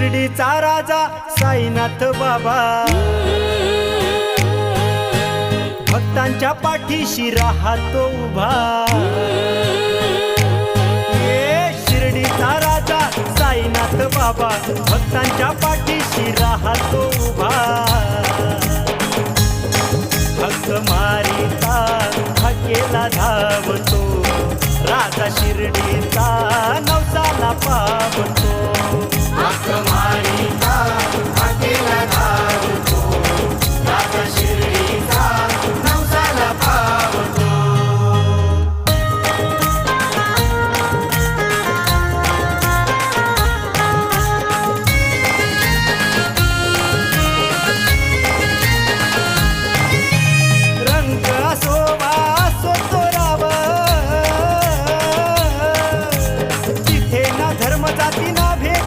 शिर्डीचा राजा साईनाथ बाबा भक्तांच्या पाठीशी राहतो उभा। शिर्डीचा राजा साईनाथ बाबा भक्तांच्या पाठीशी राहतो उभा। भक्त मारिता हाकेला धावतो राजा शिर्डीचा नवसाला पावतो।